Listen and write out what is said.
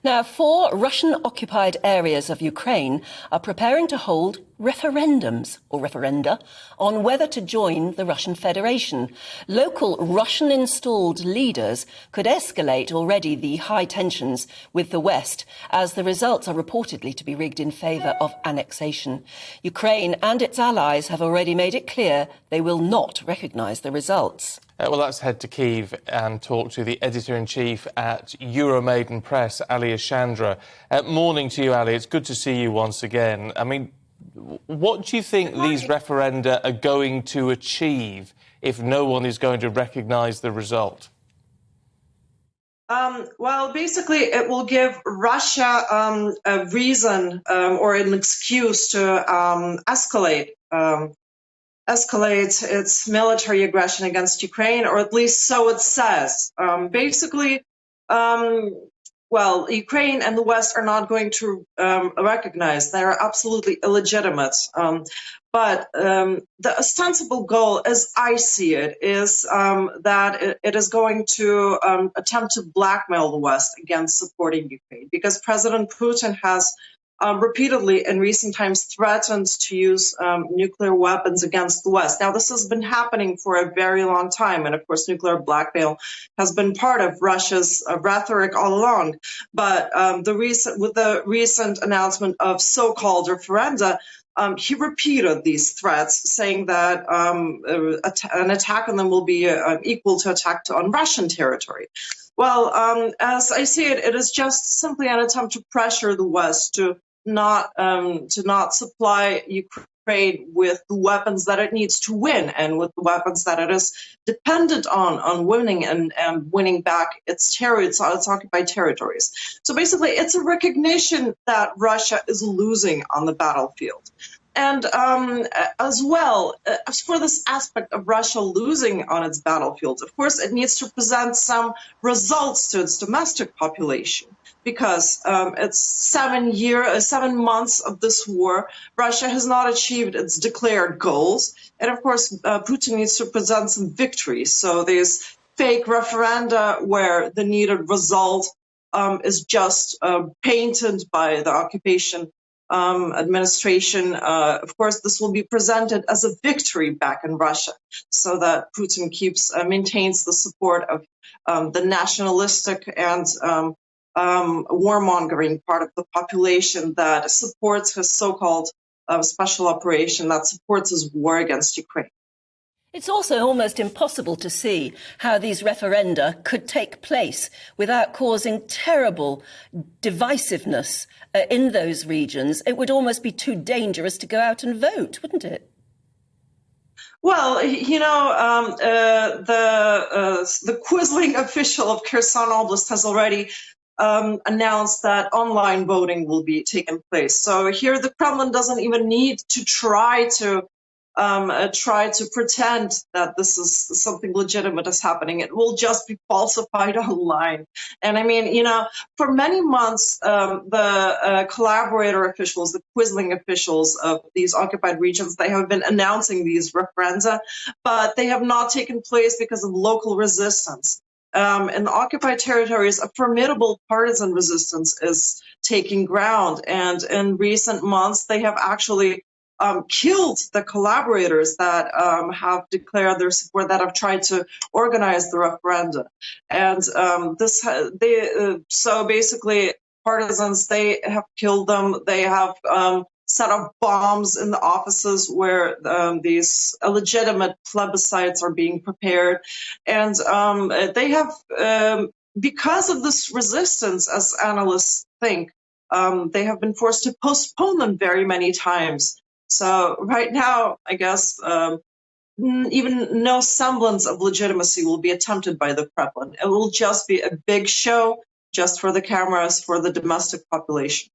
Now, 4 Russian-occupied areas of Ukraine are preparing to hold referendums, or referenda, on whether to join the Russian Federation. Local Russian-installed leaders could escalate already the high tensions with the West, as the results are reportedly to be rigged in favour of annexation. Ukraine and its allies have already made it clear they will not recognise the results. Well, let's head to Kyiv and talk to the editor-in-chief at Euromaidan Press, Alya Shandra. Morning to you, Ali. It's good to see you once again. I mean, what do you think these referenda are going to achieve if no one is going to recognise the result? Well, basically, it will give Russia a reason or an excuse to escalate its military aggression against Ukraine, or at least so it says. Well, Ukraine and the West are not going to recognize. They are absolutely illegitimate. But the ostensible goal, as I see it, is that it is going to attempt to blackmail the West against supporting Ukraine, because President Putin has repeatedly in recent times threatened to use nuclear weapons against the West. Now, this has been happening for a very long time, and of course, nuclear blackmail has been part of Russia's rhetoric all along. But with the recent announcement of so-called referenda, he repeated these threats, saying that an attack on them will be equal to attack on Russian territory. Well, as I see it, it is just simply an attempt to pressure the West to not supply Ukraine with the weapons that it needs to win, and with the weapons that it is dependent on winning and winning back its occupied territories. So basically, it's a recognition that Russia is losing on the battlefield. And as well, as for this aspect of Russia losing on its battlefield, of course, it needs to present some results to its domestic population, because it's 7 months of this war. Russia has not achieved its declared goals. And of course, Putin needs to present some victories. So these fake referenda where the needed result is just painted by the occupation administration. Of course, this will be presented as a victory back in Russia, so that Putin maintains the support of the nationalistic and warmongering part of the population that supports his so-called special operation, that supports his war against Ukraine. It's also almost impossible to see how these referenda could take place without causing terrible divisiveness in those regions. It would almost be too dangerous to go out and vote, wouldn't it? Well, you know, the Quisling official of Kherson Oblast has already announced that online voting will be taking place. So here the Kremlin doesn't even need to try to pretend that this is something legitimate is happening. It will just be falsified online. And I mean, you know, for many months, the collaborator officials, the Quisling officials of these occupied regions, they have been announcing these referenda, but they have not taken place because of local resistance. In the occupied territories, a formidable partisan resistance is taking ground. And in recent months, they have actually killed the collaborators that have declared their support, that have tried to organize the referenda. And so basically, partisans, they have killed them. They have set up bombs in the offices where these illegitimate plebiscites are being prepared. And they have, because of this resistance, as analysts think, they have been forced to postpone them very many times. So right now, I guess, even no semblance of legitimacy will be attempted by the Kremlin. It will just be a big show just for the cameras, for the domestic population.